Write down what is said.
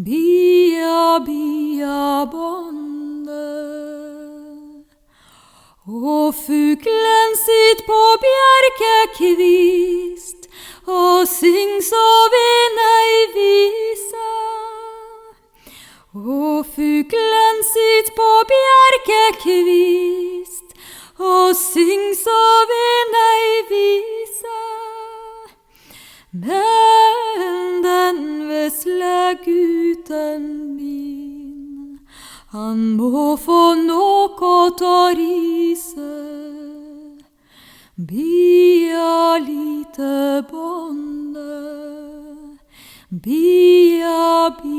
Bia, bia, bonde. Og fuglen sitt på bjerkekvist og syng så vind ei vise. Og fuglen sitt på bjerkekvist og syng så vind ei vise. Men den vesle gutten min, han må få nokot å rise. Bia, lite bonde, bia, bia.